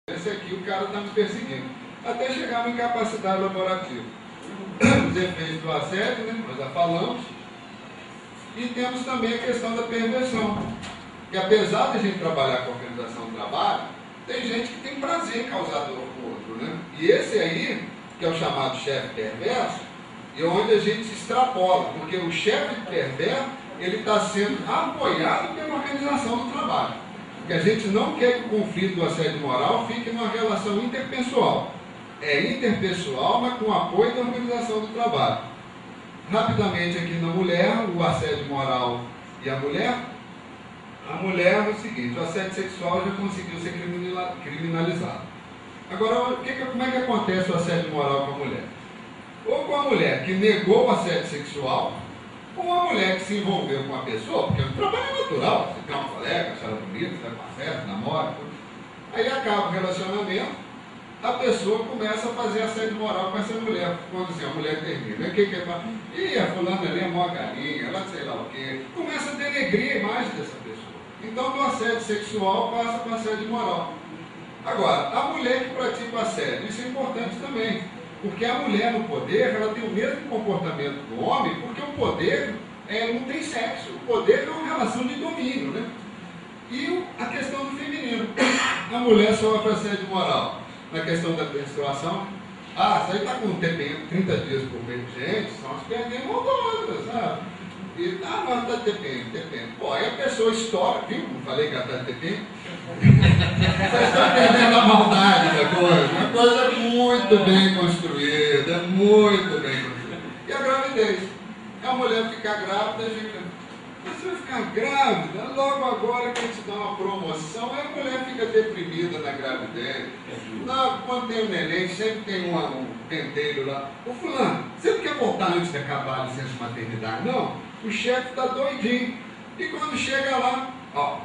esse aqui o cara está me perseguindo. Até chegar na incapacidade laborativa. Os efeitos do assédio, né? Nós já falamos. E temos também a questão da perversão. Que apesar de a gente trabalhar com a organização do trabalho, tem gente que tem prazer em causar dor para o outro, né? E esse aí, que é o chamado chefe perverso, é onde a gente se extrapola, porque o chefe perverso, ele está sendo apoiado pela organização do trabalho. Porque a gente não quer que o conflito do assédio moral fique numa relação interpessoal. É interpessoal, mas com apoio da organização do trabalho. Rapidamente aqui na mulher, o assédio moral e a mulher é o seguinte, o assédio sexual já conseguiu ser criminalizado. Agora, como é que acontece o assédio moral com a mulher? Ou com a mulher que negou o assédio sexual, ou a mulher que se envolveu com a pessoa, porque o trabalho é natural, você tem uma colega, acha ela bonita, vai para a festa, namora, tudo. Aí acaba o relacionamento, a pessoa começa a fazer assédio moral com essa mulher, quando assim, a mulher termina. O que é para? Ih, a fulana ali é mó galinha, ela sei lá o quê. Começa a denegrir a imagem dessa pessoa. Então, do assédio sexual passa para o assédio moral. Agora, a mulher que pratica o assédio, isso é importante também. Porque a mulher no poder, ela tem o mesmo comportamento do homem, porque o poder não tem sexo. O poder é uma relação de domínio, né? E a questão do feminino. A mulher sofre assédio moral na questão da menstruação. Ah, isso aí está com TPM 30 dias por mês. Gente, são as perninhas moldosas, sabe? E, não, está de TPM. Pô, aí a pessoa estoura, viu? Não falei que ela está de TPM? Vocês estão entendendo a maldade da coisa. Uma coisa muito bem construída, muito bem construída. E a gravidez. A mulher ficar grávida, a gente... Você vai ficar grávida, logo agora que a gente dá uma promoção, aí a mulher fica deprimida na gravidez. Não, quando tem um neném, sempre tem um pentelho lá. Ô fulano, você não quer voltar antes de acabar a licença maternidade? Não, o chefe está doidinho. E quando chega lá, ó,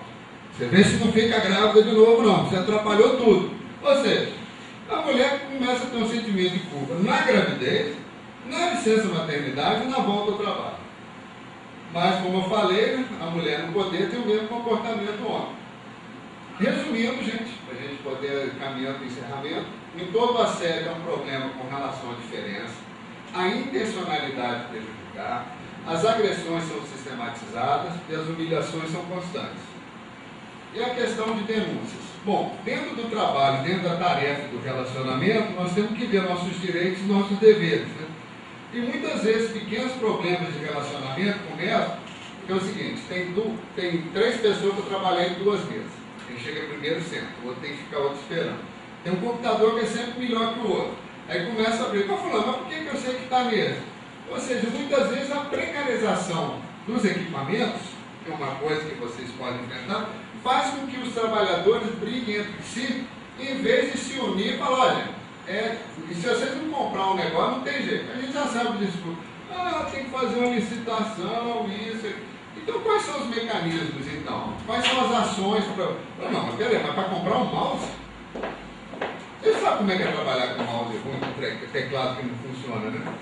você vê se não fica grávida de novo não, você atrapalhou tudo. Ou seja, a mulher começa a ter um sentimento de culpa na gravidez, na licença maternidade e na volta ao trabalho. Mas, como eu falei, né, a mulher no poder tem o mesmo comportamento do homem. Resumindo, gente, para a gente poder ir caminhando para o encerramento, em todo assédio é um problema com relação à diferença, a intencionalidade de prejudicar, as agressões são sistematizadas e as humilhações são constantes. E a questão de denúncias. Bom, dentro do trabalho, dentro da tarefa do relacionamento, nós temos que ver nossos direitos e nossos deveres, né? E muitas vezes pequenos problemas de relacionamento começam, que é o seguinte, tem 3 pessoas para trabalhar em 2 mesas. Quem chega primeiro senta, o outro tem que ficar outro esperando. Tem um computador que é sempre melhor que o outro. Aí começa a abrir, mas por que eu sei que está nele? Ou seja, muitas vezes a precarização dos equipamentos, que é uma coisa que vocês podem enfrentar, faz com que os trabalhadores briguem entre si, em vez de se unir e falar, olha, e se vocês não comprar um negócio, não tem jeito. A gente já sabe disso. Tem que fazer uma licitação, isso. Então, quais são os mecanismos, então? Quais são as ações para... Não, mas peraí, mas para comprar um mouse? Você sabe como é que é trabalhar com mouse ruim, com teclado que não funciona, né?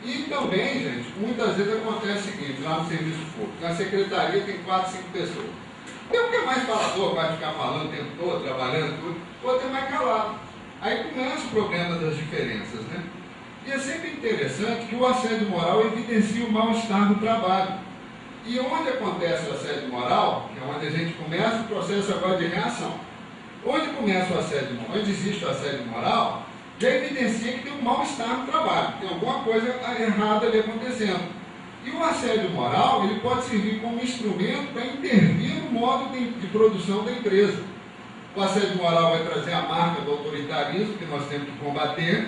E também, gente, muitas vezes acontece o seguinte, lá no serviço público, na secretaria tem 4, 5 pessoas. Tem um que é mais falador, vai ficar falando o tempo todo, trabalhando tudo, o outro é mais calado. Aí começa o problema das diferenças, né? E é sempre interessante que o assédio moral evidencia o mal-estar no trabalho. E onde acontece o assédio moral, que é onde a gente começa o processo agora de reação. Onde começa o assédio moral, onde existe o assédio moral, já evidencia que tem um mal-estar no trabalho, tem alguma coisa errada ali acontecendo. E o assédio moral, ele pode servir como instrumento para intervir no modo de produção da empresa. O assédio moral vai trazer a marca do autoritarismo que nós temos que combater.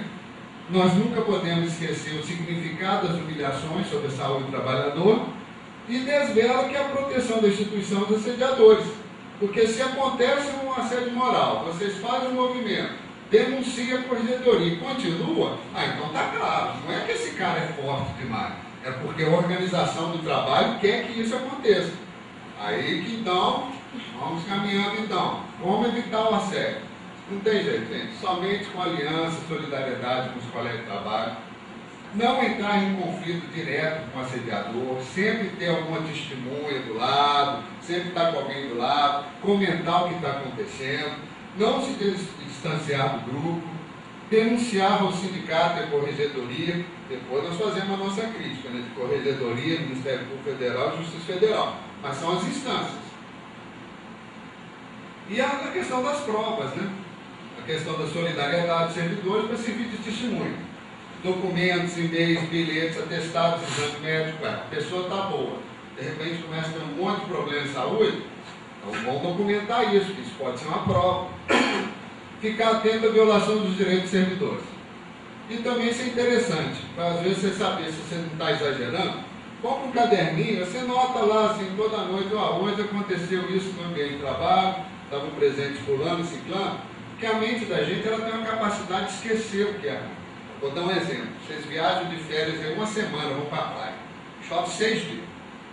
Nós nunca podemos esquecer o significado das humilhações sobre a saúde do trabalhador e desvela que é a proteção da instituição dos assediadores. Porque se acontece um assédio moral, vocês fazem um movimento, denuncia a corregedoria e continua, então está claro, não é que esse cara é forte demais, é porque a organização do trabalho quer que isso aconteça. Aí que então, vamos caminhando então. Como evitar o assédio? Não tem jeito, gente. Somente com aliança, solidariedade com os colegas de trabalho. Não entrar em conflito direto com o assediador. Sempre ter alguma testemunha do lado. Sempre estar com alguém do lado. Comentar o que está acontecendo. não se distanciar do grupo, denunciar ao sindicato e à corregedoria. Depois nós fazemos a nossa crítica, né, de corregedoria, Ministério Público Federal e Justiça Federal, mas são as instâncias. E a questão das provas, né? A questão da solidariedade dos servidores para servir de testemunho. Documentos, e-mails, bilhetes, atestados, exame médico. A pessoa está boa, de repente começa a ter um monte de problema de saúde, então vamos documentar isso, que isso pode ser uma prova. Ficar atento à violação dos direitos dos servidores. E também isso é interessante, para às vezes você saber se você não está exagerando, compra um caderninho, você nota lá assim, toda noite, hoje aconteceu isso no ambiente de trabalho, estava um presente fulano, ciclano, porque a mente da gente ela tem uma capacidade de esquecer o que é. Vou dar um exemplo, vocês viajam de férias em uma semana, vão para a praia, chove 6 dias,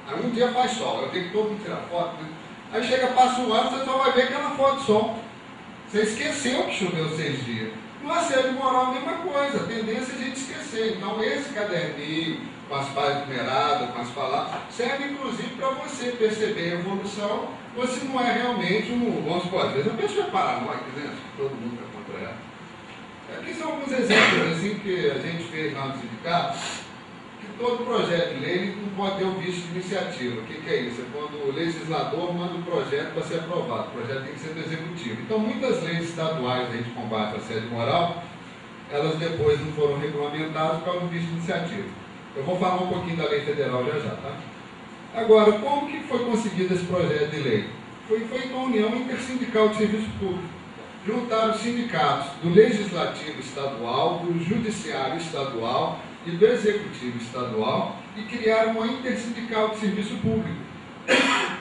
aí um dia faz sol, eu tenho que todo mundo tirar foto, né? Aí chega, passa um ano, você só vai ver aquela foto de sol. Você esqueceu que choveu 6 dias. No assédio moral a mesma coisa, a tendência é a gente esquecer. Então esse caderninho, com as páginas numeradas, com as palavras, serve inclusive para você perceber a evolução, ou se não é realmente vamos supor, às vezes a pessoa é paranoica, né? Todo mundo está contra ela. Aqui são alguns exemplos assim, que a gente fez lá no sindicato, que todo projeto de lei não pode ter um vício de iniciativa. O que é isso? É quando o legislador manda um projeto para ser aprovado. O projeto tem que ser do executivo. Então, muitas leis estaduais de combate ao assédio moral, elas depois não foram regulamentadas por causa do vício de iniciativa. Eu vou falar um pouquinho da lei federal já, tá? Agora, como que foi conseguido esse projeto de lei? Foi feita uma união intersindical de serviço público. Juntaram os sindicatos do Legislativo Estadual, do Judiciário Estadual e do Executivo Estadual e criaram uma intersindical de serviço público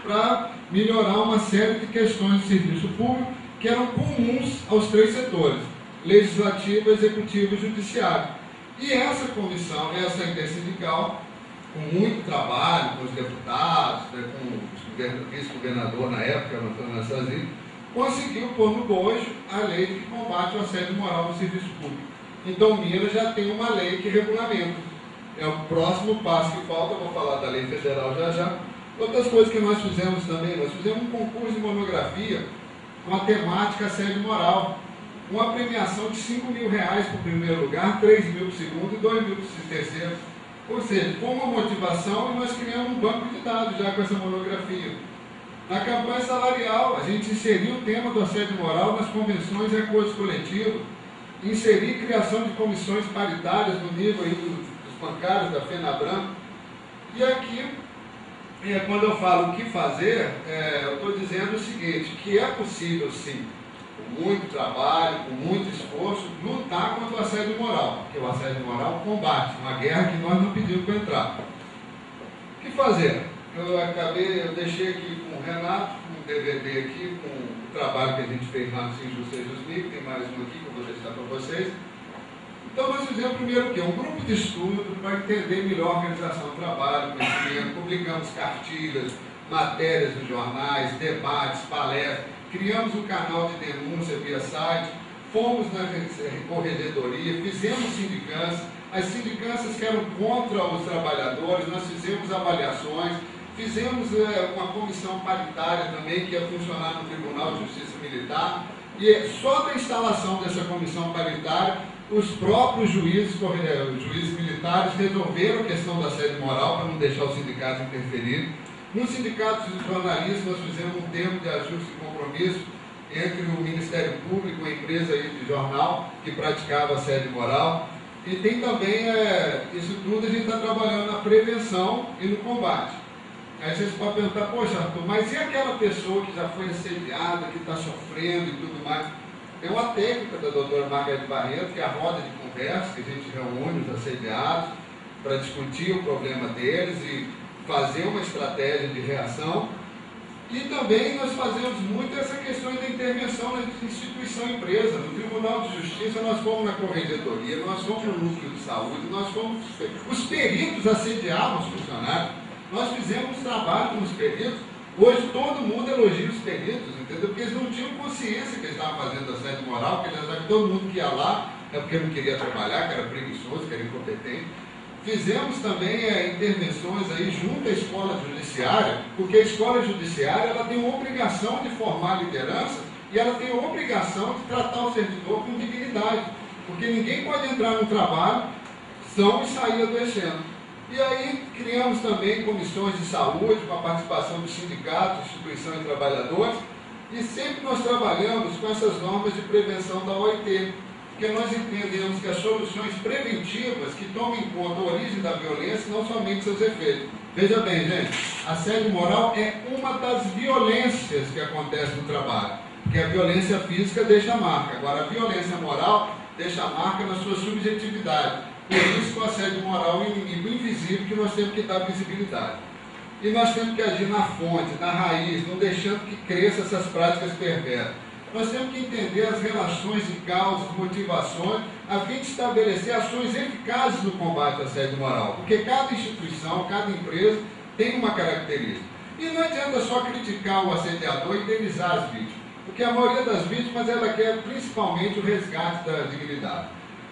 para melhorar uma série de questões de serviço público que eram comuns aos 3 setores, Legislativo, Executivo e Judiciário. E essa comissão, essa intersindical, com muito trabalho com os deputados, com o vice-governador na época, Antônio Anastasia, conseguiu pôr no bojo a lei que combate o assédio moral no serviço público. Então, Minas já tem uma lei que regulamenta. É o próximo passo que falta, eu vou falar da lei federal já. Outras coisas que nós fizemos também, nós fizemos um concurso de monografia com a temática assédio moral. Uma premiação de R$5.000 para o primeiro lugar, 3.000 para o segundo e 2.000 para o terceiro. Ou seja, foi uma motivação e nós criamos um banco de dados já com essa monografia. Na campanha salarial, a gente inseriu o tema do assédio moral nas convenções e acordos coletivos, inserir criação de comissões paritárias no nível aí dos bancários da FENABRAM. E aqui, quando eu falo o que fazer, eu estou dizendo o seguinte, que é possível sim, com muito trabalho, com muito esforço, lutar contra o assédio moral, porque o assédio moral combate, uma guerra que nós não pedimos para entrar. O que fazer? Eu deixei aqui com o Renato, um DVD aqui, com o trabalho que a gente fez lá no Sinjus Sejusmic, tem mais um aqui que eu vou deixar para vocês. Então nós fizemos primeiro o quê? Um grupo de estudo para entender melhor a organização do trabalho, conhecimento, publicamos cartilhas, matérias nos jornais, debates, palestras, criamos um canal de denúncia via site, fomos na corregedoria, fizemos sindicância, as sindicâncias que eram contra os trabalhadores, nós fizemos avaliações, fizemos uma comissão paritária também, que ia funcionar no Tribunal de Justiça Militar, e só da instalação dessa comissão paritária, os próprios juízes militares resolveram a questão do assédio moral para não deixar os sindicatos interferirem. Nos sindicatos de jornalistas, nós fizemos um termo de ajuste e compromisso entre o Ministério Público e a empresa aí de jornal que praticava assédio moral. E tem também, isso tudo a gente está trabalhando na prevenção e no combate. Aí vocês podem perguntar, poxa, Arthur, mas e aquela pessoa que já foi assediada, que está sofrendo e tudo mais? Tem uma técnica da doutora Margarete Barreto, que é a roda de conversa, que a gente reúne os assediados para discutir o problema deles e fazer uma estratégia de reação. E também nós fazemos muito essa questão da intervenção na instituição empresa. No Tribunal de Justiça nós fomos na corregedoria, nós fomos no núcleo de saúde, nós fomos... Os peritos assediavam os funcionários. Nós fizemos trabalho com os peritos. Hoje todo mundo elogia os peritos, entendeu? Porque eles não tinham consciência que eles estavam fazendo assédio moral, porque eles achavam que todo mundo que ia lá é porque não queria trabalhar, que era preguiçoso, que era incompetente. Fizemos também intervenções aí junto à escola judiciária, porque a escola judiciária ela tem uma obrigação de formar liderança e ela tem a obrigação de tratar o servidor com dignidade, porque ninguém pode entrar no trabalho são e sair adoecendo. E aí criamos também comissões de saúde com a participação dos sindicatos, instituições e trabalhadores, e sempre nós trabalhamos com essas normas de prevenção da OIT, porque nós entendemos que as soluções preventivas que tomam em conta a origem da violência, não somente seus efeitos. Veja bem, gente, assédio moral é uma das violências que acontece no trabalho, porque a violência física deixa marca, agora a violência moral deixa marca na sua subjetividade. Por isso que o assédio moral é um inimigo invisível que nós temos que dar visibilidade. E nós temos que agir na fonte, na raiz, não deixando que cresçam essas práticas perversas. Nós temos que entender as relações de causas, motivações, a fim de estabelecer ações eficazes no combate ao assédio moral. Porque cada instituição, cada empresa tem uma característica. E não adianta só criticar o assediador e indenizar as vítimas, porque a maioria das vítimas ela quer principalmente o resgate da dignidade.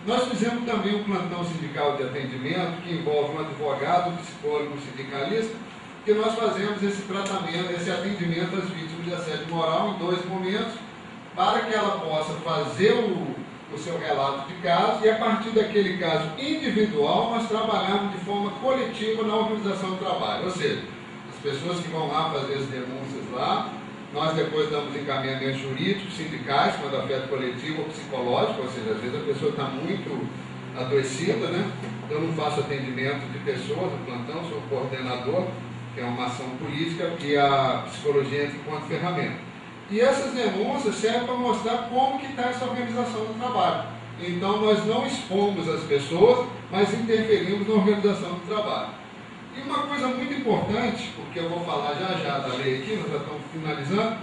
Nós fizemos também um plantão sindical de atendimento que envolve um advogado, um psicólogo, um sindicalista, que nós fazemos esse tratamento, esse atendimento às vítimas de assédio moral em 2 momentos, para que ela possa fazer o seu relato de caso e a partir daquele caso individual nós trabalhamos de forma coletiva na organização do trabalho. Ou seja, as pessoas que vão lá fazer as denúncias lá, nós depois damos encaminhamentos jurídicos, sindicais, quando afeta coletivo ou psicológico, ou seja, às vezes a pessoa está muito adoecida, né? Eu não faço atendimento de pessoas no plantão, sou coordenador, que é uma ação política, e a psicologia entra enquanto ferramenta. E essas denúncias servem para mostrar como que está essa organização do trabalho. Então nós não expomos as pessoas, mas interferimos na organização do trabalho. E uma coisa muito importante, porque eu vou falar já da lei aqui, nós já estamos finalizando,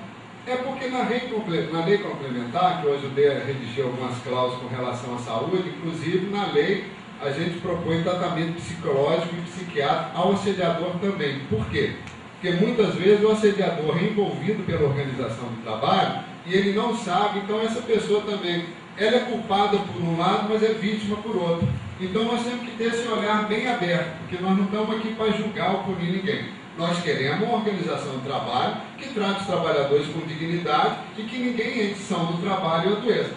é porque na lei complementar, que hoje o DEA redigiu algumas cláusulas com relação à saúde, inclusive na lei a gente propõe tratamento psicológico e psiquiátrico ao assediador também. Por quê? Porque muitas vezes o assediador é envolvido pela organização do trabalho e ele não sabe, então essa pessoa também, ela é culpada por um lado, mas é vítima por outro. Então nós temos que ter esse olhar bem aberto, porque nós não estamos aqui para julgar ou punir ninguém. Nós queremos uma organização do trabalho que trate os trabalhadores com dignidade e que ninguém entre são do trabalho e adoeça.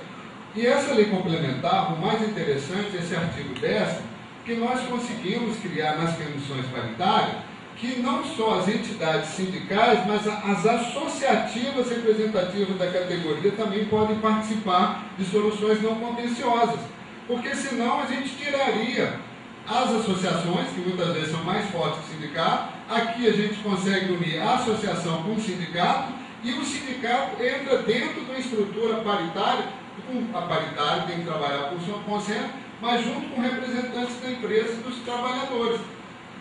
E essa lei complementar, o mais interessante, esse artigo 10, que nós conseguimos criar nas comissões paritárias, que não só as entidades sindicais, mas as associativas representativas da categoria também podem participar de soluções não contenciosas, porque senão a gente tiraria as associações, que muitas vezes são mais fortes que o sindicato. Aqui a gente consegue unir a associação com o sindicato, e o sindicato entra dentro da estrutura paritária. A paritária tem que trabalhar por seu consenso, mas junto com representantes da empresa e dos trabalhadores.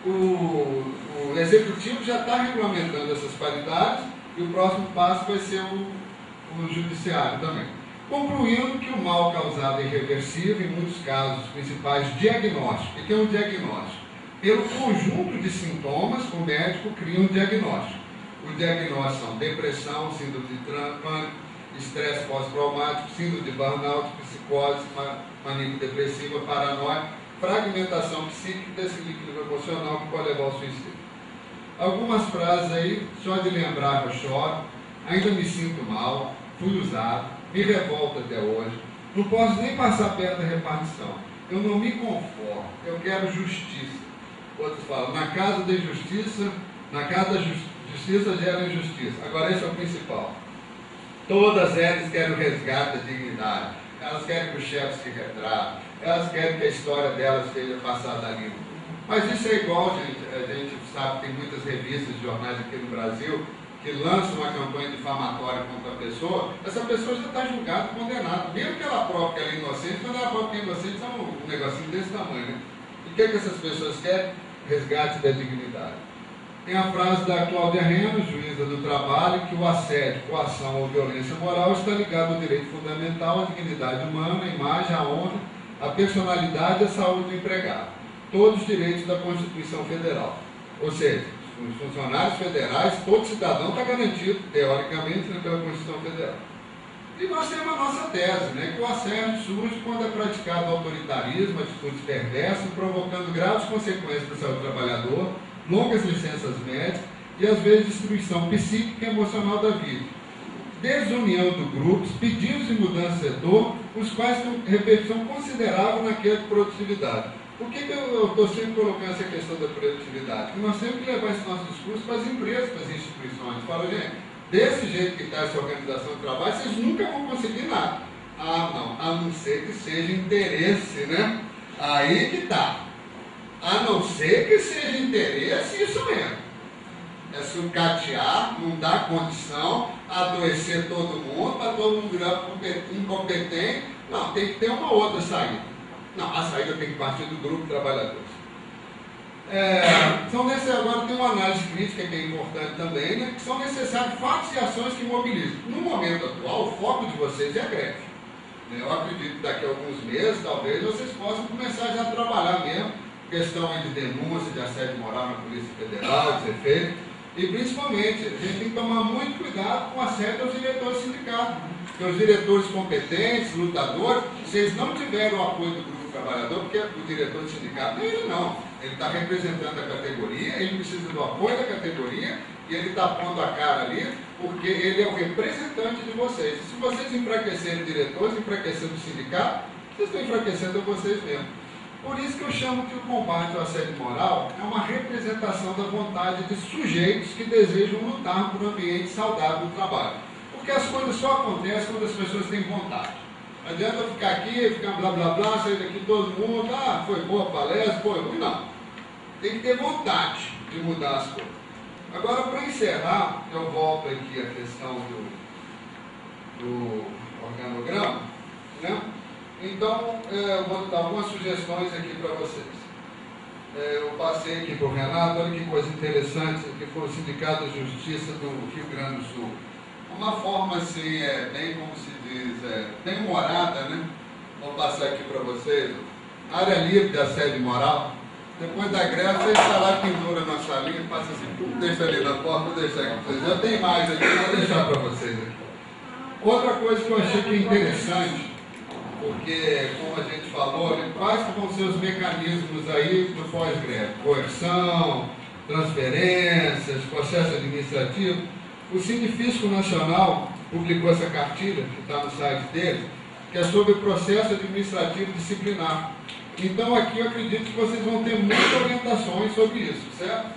O executivo já está regulamentando essas paritárias e o próximo passo vai ser o judiciário também. Concluindo que o mal causado é irreversível, em muitos casos, os principais diagnósticos. O que é um diagnóstico? Pelo conjunto de sintomas, o médico cria um diagnóstico. Os diagnósticos são depressão, síndrome de pânico, estresse pós-traumático, síndrome de burnout, psicose, maníaco-depressiva, paranoia, fragmentação psíquica e desequilíbrio emocional que pode levar ao suicídio. Algumas frases aí, só de lembrar eu choro, ainda me sinto mal, fui usado, me revolto até hoje, não posso nem passar perto da repartição, eu não me conformo, eu quero justiça. Outros falam, na casa da justiça, na casa da justiça gera injustiça. Agora esse é o principal. Todas elas querem o resgate da dignidade, elas querem que o chefe se retrate, elas querem que a história delas seja passada a limpo. Mas isso é igual, gente, a gente sabe que tem muitas revistas, jornais aqui no Brasil, que lançam uma campanha difamatória contra a pessoa, essa pessoa já está julgada, condenada. Mesmo que ela prove que ela é inocente, quando ela prova que é inocente, é um negocinho desse tamanho, né? E o que essas pessoas querem? Resgate da dignidade. Tem a frase da Cláudia Reno, juíza do trabalho, que o assédio, coação ou violência moral está ligado ao direito fundamental, à dignidade humana, à imagem, à honra, à personalidade e à saúde do empregado. Todos os direitos da Constituição Federal. Ou seja, os funcionários federais, todo cidadão está garantido, teoricamente, pela Constituição Federal. E nós temos a nossa tese, né, que o assédio surge quando é praticado autoritarismo, atitudes perversas, provocando graves consequências para o saúde do trabalhador, longas licenças médicas e, às vezes, destruição psíquica e emocional da vida. desunião do grupo, pedidos de mudança de setor, os quais têm repercussão considerável na queda de produtividade. Por que eu estou sempre colocando essa questão da produtividade? Porque nós temos que levar esse nosso discurso para as empresas, para as instituições. Fala, gente, desse jeito que está essa organização de trabalho, vocês nunca vão conseguir nada. Ah, não, a não ser que seja interesse, né? Aí que está. A não ser que seja interesse, isso mesmo. É sucatear, não dar condição, adoecer todo mundo, para todo mundo virar incompetente. Não, tem que ter uma outra saída. Não, a saída tem que partir do grupo de trabalhadores. Agora tem uma análise crítica que é importante também, né, que são necessários fatos e ações que mobilizam. No momento atual, o foco de vocês é a greve. Eu acredito que daqui a alguns meses, talvez, vocês possam começar já a trabalhar mesmo, questão de denúncia, de assédio moral na Polícia Federal, de ser feito. E principalmente, a gente tem que tomar muito cuidado com o assédio aos diretores sindicais. Porque os diretores competentes, lutadores, se eles não tiverem o apoio do grupo trabalhador, porque o diretor de sindicato não é ele não. Ele está representando a categoria, ele precisa do apoio da categoria e ele está pondo a cara ali, porque ele é o representante de vocês. E se vocês enfraquecerem os diretores, enfraquecendo o sindicato, vocês estão enfraquecendo vocês mesmos. Por isso que eu chamo que o combate ao assédio moral é uma representação da vontade de sujeitos que desejam lutar por um ambiente saudável do trabalho. Porque as coisas só acontecem quando as pessoas têm vontade. Não adianta eu ficar aqui, ficar blá blá blá, sair daqui todo mundo, foi boa a palestra, foi ruim, não. Tem que ter vontade de mudar as coisas. Agora, para encerrar, eu volto aqui à questão do organograma, né? Então, eu vou dar algumas sugestões aqui para vocês. Eu passei aqui para o Renato, olha que coisa interessante, que foi o Sindicato de Justiça do Rio Grande do Sul. Uma forma assim, bem, como se diz, bem humorada, né? Vou passar aqui para vocês. Área livre de assédio moral. Depois da greve, você está lá, pendura na salinha, passa assim, deixa ali na porta, vou deixar aqui para vocês. Eu tenho mais aqui, vou deixar para vocês aqui. Outra coisa que eu achei que é interessante, porque, como a gente falou, quais que vão ser os mecanismos aí do pós-greve? Coerção, transferências, processo administrativo. O Sindifisco Nacional publicou essa cartilha, que está no site dele, que é sobre o processo administrativo disciplinar. Então, aqui eu acredito que vocês vão ter muitas orientações sobre isso, certo?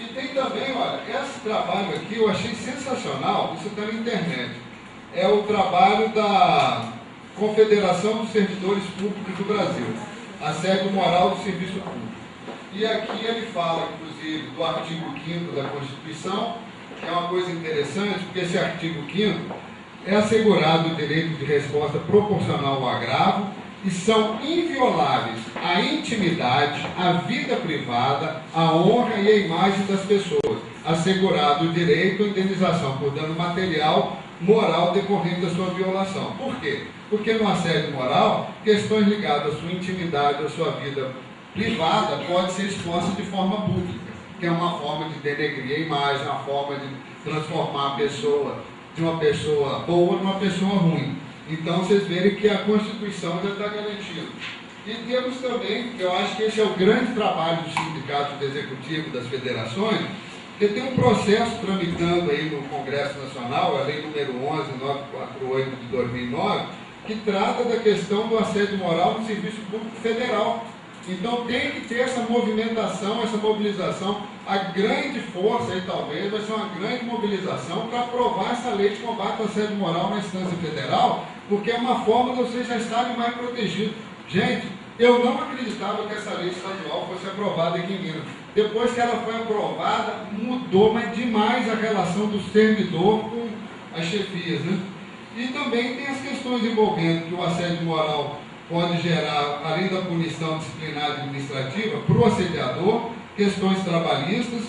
E tem também, olha, esse trabalho aqui eu achei sensacional, isso está na internet. É o trabalho da Confederação dos Servidores Públicos do Brasil, assédio moral do serviço público. E aqui ele fala, inclusive, do artigo 5º da Constituição, que é uma coisa interessante, porque esse artigo 5º é assegurado o direito de resposta proporcional ao agravo e são invioláveis a intimidade, a vida privada, a honra e a imagem das pessoas, assegurado o direito à indenização por dano material, moral decorrente da sua violação. Por quê? Porque no assédio moral, questões ligadas à sua intimidade, à sua vida privada, pode ser exposta de forma pública, que é uma forma de denegrir a imagem, uma forma de transformar a pessoa de uma pessoa boa numa pessoa ruim. Então, vocês verem que a Constituição já está garantida. E temos também, que eu acho que esse é o grande trabalho do sindicato, do executivo, das federações, que tem um processo tramitando aí no Congresso Nacional, a Lei número 11.948 de 2009, que trata da questão do assédio moral no Serviço Público Federal. Então tem que ter essa movimentação, essa mobilização. A grande força aí talvez vai ser uma grande mobilização para aprovar essa lei de combate ao assédio moral na instância federal, porque é uma forma de vocês já estarem mais protegidos. Gente, eu não acreditava que essa lei estadual fosse aprovada aqui em Minas. Depois que ela foi aprovada, mudou mas demais a relação do servidor com as chefias, né? E também tem as questões envolvendo que o assédio moral pode gerar, além da punição disciplinar administrativa, para o assediador, questões trabalhistas.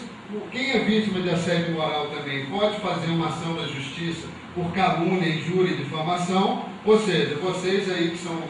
Quem é vítima de assédio moral também pode fazer uma ação na justiça por calúnia, injúria e difamação. Ou seja, vocês aí que são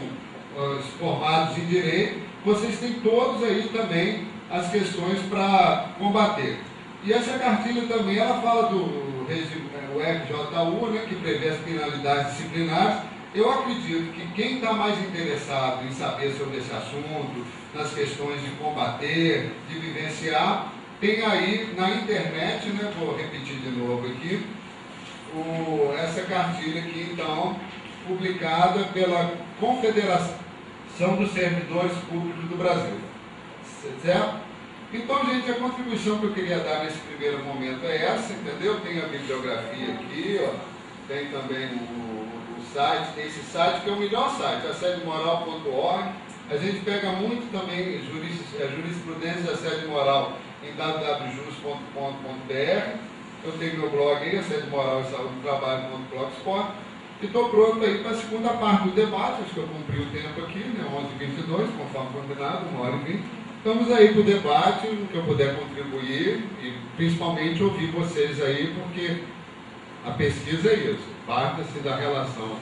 formados em direito, vocês têm todos aí também as questões para combater. E essa cartilha também, ela fala do regime, o FJU, né, que prevê as penalidades disciplinares. Eu acredito que quem está mais interessado em saber sobre esse assunto, nas questões de combater, de vivenciar, tem aí na internet, né, vou repetir de novo aqui, essa cartilha aqui, então, publicada pela Confederação dos Servidores Públicos do Brasil. Certo? Então, gente, a contribuição que eu queria dar nesse primeiro momento é essa, entendeu? Tem a bibliografia aqui, ó, tem também o site, tem esse site que é o melhor site, assediomoral.org. A gente pega muito também jurisprudência de assédio moral em www.jus.com.br. Eu tenho meu blog aí, Assédio Moral e Saúde do Trabalho.blogspot. E estou pronto aí para a segunda parte do debate. Acho que eu cumpri o tempo aqui, né? 11h22, conforme combinado, 1h20. Estamos aí para o debate, no que eu puder contribuir e principalmente ouvir vocês aí, porque a pesquisa é isso, parte-se da relação,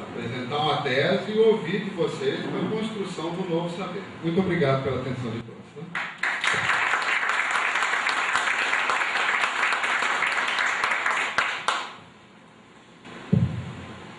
apresentar uma tese e ouvir de vocês para a construção do novo saber. Muito obrigado pela atenção de todos. Né?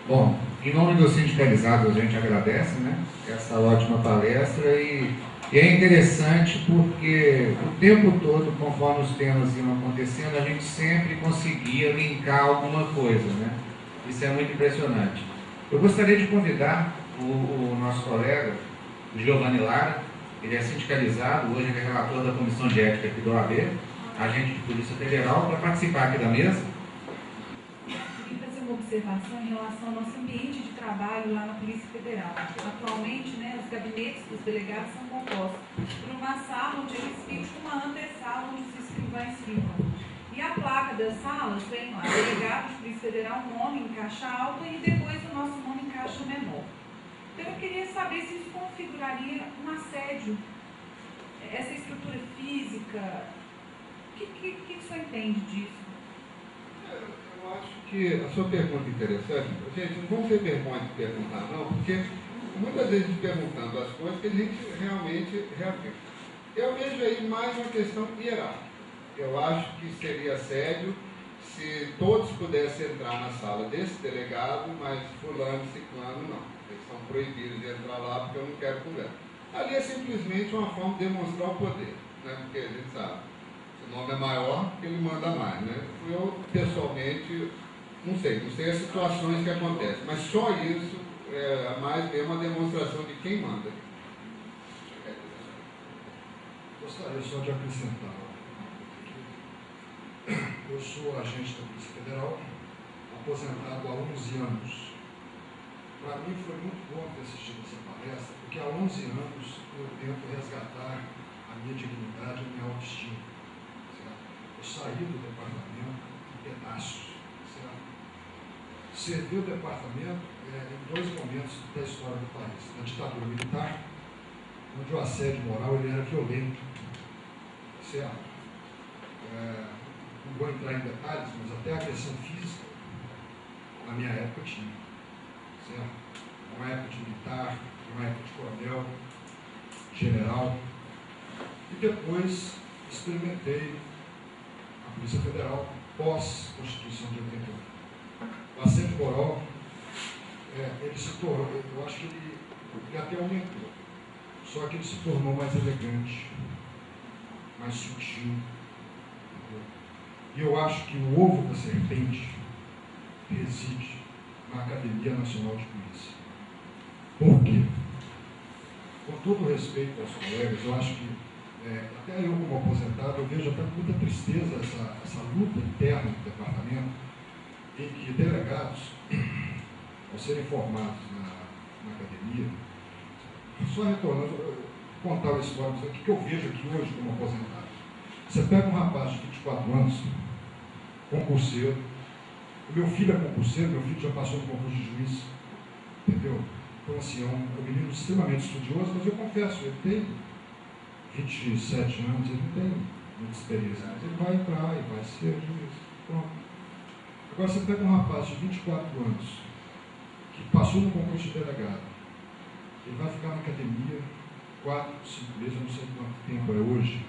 Bom, em nome dos sindicalizados, a gente agradece, né, essa ótima palestra e é interessante porque o tempo todo, conforme os temas iam acontecendo, a gente sempre conseguia linkar alguma coisa, né? Isso é muito impressionante. Eu gostaria de convidar o nosso colega, o Giovanni Lara, ele é sindicalizado, hoje ele é relator da Comissão de Ética aqui do OAB, agente de Polícia Federal, para participar aqui da mesa. Observação em relação ao nosso ambiente de trabalho lá na Polícia Federal. Atualmente, né, os gabinetes dos delegados são compostos por uma sala onde eles ficam, uma antessala onde os escrivães ficam. E a placa das salas vem lá, delegado de Polícia Federal, nome em caixa alta e depois o nosso nome em caixa menor. Então eu queria saber se isso configuraria um assédio, essa estrutura física. O que o senhor entende disso? Eu acho que a sua pergunta é interessante. Gente, não vamos ter vergonha de perguntar, não, porque muitas vezes perguntando as coisas que a gente realmente reafirma. Eu vejo aí mais uma questão hierárquica. Eu acho que seria assédio se todos pudessem entrar na sala desse delegado, mas fulano e ciclano não. Eles são proibidos de entrar lá porque eu não quero conversa. Ali é simplesmente uma forma de demonstrar o poder, né? Porque a gente sabe. O nome é maior, ele manda mais, né? Eu, pessoalmente, não sei as situações que acontecem, mas só isso é mais mesmo uma demonstração de quem manda. Gostaria só de acrescentar. Eu sou agente da Polícia Federal, aposentado há 11 anos. Para mim foi muito bom ter assistido essa palestra, porque há 11 anos eu tento resgatar a minha dignidade e a minha autoestima. Eu saí do departamento em pedaços. Certo? Servi o departamento em dois momentos da história do país. Na ditadura militar, onde o assédio moral ele era violento. Certo? Não vou entrar em detalhes, mas até a agressão física, na minha época, tinha. Certo? Uma época de militar, uma época de coronel, general. E depois experimentei a Polícia Federal pós-Constituição de 88. O assédio moral, ele se tornou, eu acho que ele até aumentou, só que ele se tornou mais elegante, mais sutil. E eu acho que o ovo da serpente reside na Academia Nacional de Polícia. Por quê? Com todo o respeito aos colegas, eu acho que até eu como aposentado, eu vejo até com muita tristeza essa luta interna do departamento, em que delegados, ao serem formados na academia, só retornando, contar a história, o que eu vejo aqui hoje como aposentado. Você pega um rapaz de 24 anos, concurseiro, o meu filho é concurseiro, meu filho já passou no concurso de juiz, entendeu? Então assim, é um menino extremamente estudioso, mas eu confesso, ele tem 27 anos, ele não tem muita experiência, mas ele vai entrar e vai ser juiz. Pronto. Agora você pega um rapaz de 24 anos, que passou no concurso de delegado, ele vai ficar na academia 4, 5 meses, eu não sei quanto tempo é hoje,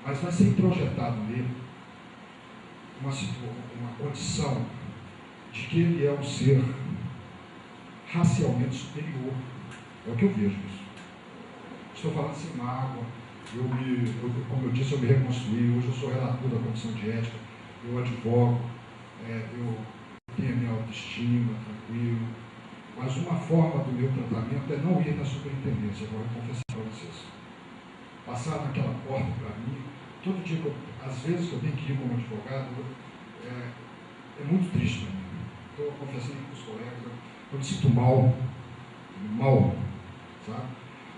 mas vai ser introjetado nele uma condição de que ele é um ser racialmente superior. É o que eu vejo isso. Estou falando sem mágoa, como eu disse, eu me reconstruí, hoje eu sou relator da Comissão de Ética, eu advogo, eu tenho a minha autoestima, tranquilo, mas uma forma do meu tratamento é não ir na superintendência, agora vou confessar para vocês. Passar naquela porta para mim, todo dia, às vezes que eu tenho que ir como advogado, é muito triste para mim. Estou confessando com os colegas, eu me sinto mal, sabe?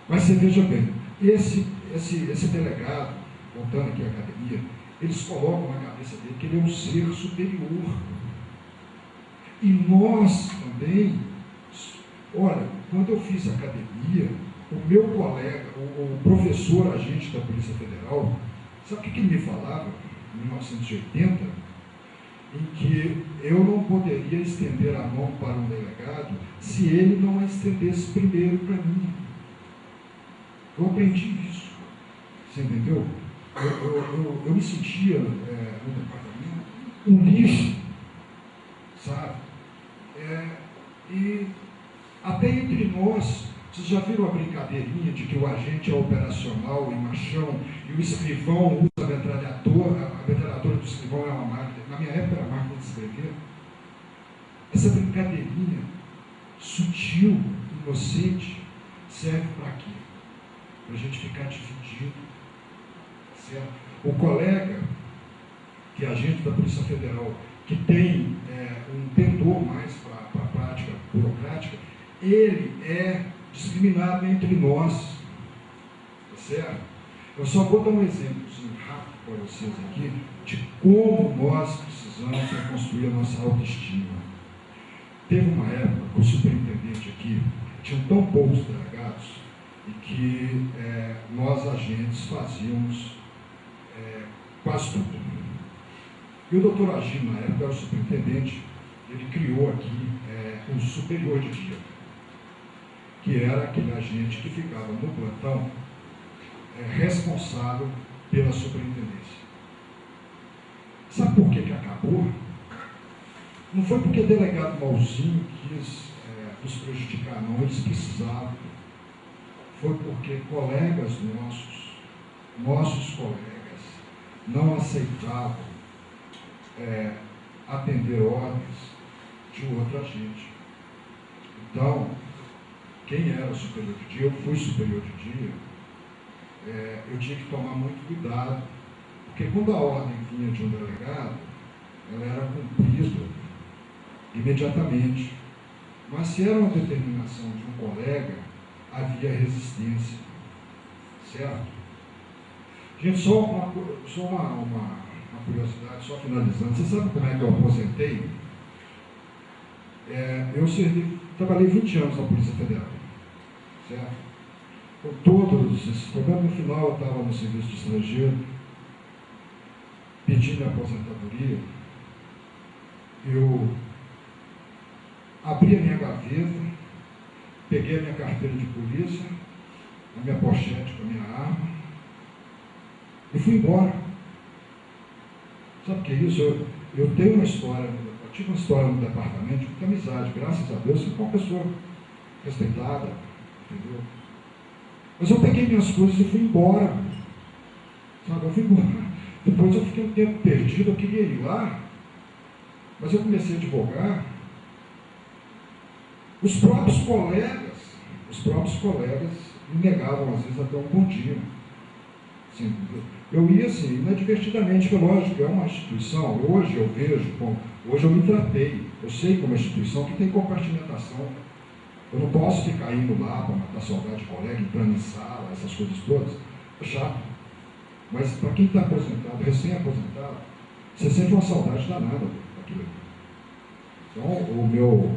Mas você veja bem, esse delegado, voltando aqui à academia, eles colocam na cabeça dele que ele é um ser superior. E nós também, olha, quando eu fiz academia, o meu colega, o professor agente da Polícia Federal, sabe o que ele me falava, em 1980? Em que eu não poderia estender a mão para um delegado se ele não a estendesse primeiro para mim. Eu aprendi isso, você entendeu? Eu me sentia no departamento um lixo, sabe? E até entre nós, vocês já viram a brincadeirinha de que o agente é operacional e machão e o escrivão usa a metralhadora do escrivão é uma máquina. Na minha época era máquina de escrever. Essa brincadeirinha sutil, inocente, serve para quê? Para a gente ficar dividido, certo? O colega, que é agente da Polícia Federal, que tem um pendor mais para a prática burocrática, ele é discriminado entre nós, tá certo? Eu só vou dar um exemplo rápido para vocês aqui de como nós precisamos reconstruir a nossa autoestima. Teve uma época que o superintendente aqui tinha tão poucos delegados e que nós agentes fazíamos quase tudo. E o doutor Agir, na época, era o superintendente, ele criou aqui um superior de dia, que era aquele agente que ficava no plantão responsável pela superintendência. Sabe por que acabou? Não foi porque delegado malzinho quis nos prejudicar, não, eles precisavam. Foi porque colegas nossos colegas, não aceitavam atender ordens de outro agente. Então, quem era superior de dia, eu fui superior de dia, eu tinha que tomar muito cuidado, porque quando a ordem vinha de um delegado, ela era cumprida imediatamente. Mas se era uma determinação de um colega, havia resistência, certo? Gente, só uma curiosidade, só finalizando. Você sabe como é que eu aposentei? Eu trabalhei 20 anos na Polícia Federal, certo? Com todos esses problemas, no final eu estava no serviço de estrangeiro, pedi minha aposentadoria, eu abri a minha gaveta, peguei a minha carteira de polícia, a minha pochete com a minha arma, e fui embora. Sabe o que é isso? Eu tenho uma história, eu tive uma história no departamento de muita amizade, graças a Deus, sou uma pessoa respeitada, entendeu? Mas eu peguei minhas coisas e fui embora. Sabe, eu fui embora. Depois eu fiquei um tempo perdido, eu queria ir lá, mas eu comecei a advogar. Os próprios colegas me negavam, às vezes, até um bom dia. Assim, eu ia assim, inadvertidamente, que lógico, é uma instituição, hoje eu vejo, hoje eu me tratei, eu sei como é uma instituição que tem compartimentação. Eu não posso ficar indo lá para matar saudade de colega, entrando em sala, essas coisas todas. É chato. Mas para quem está aposentado, recém-aposentado, você sente uma saudade danada daquilo ali. Então, o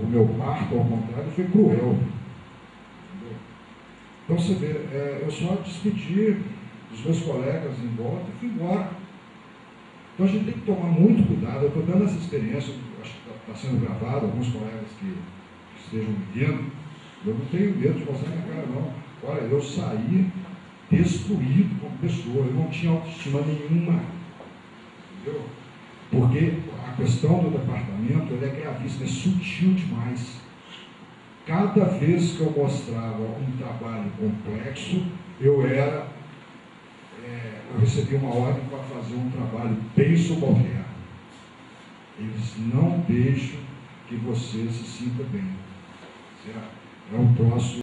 meu parto, ao contrário, foi cruel. Entendeu? Então, você vê, eu só despedi dos meus colegas em volta e fui embora. Então, a gente tem que tomar muito cuidado. Eu estou dando essa experiência, acho que está sendo gravado, alguns colegas que estejam me vendo. Eu não tenho medo de mostrar minha cara, não. Olha, eu saí destruído como pessoa, eu não tinha autoestima nenhuma. Entendeu? Porque a questão do departamento ela é gravíssima, é sutil demais. Cada vez que eu mostrava um trabalho complexo, eu recebia uma ordem para fazer um trabalho bem subalterno. eles não deixam que você se sinta bem. Certo? É um troço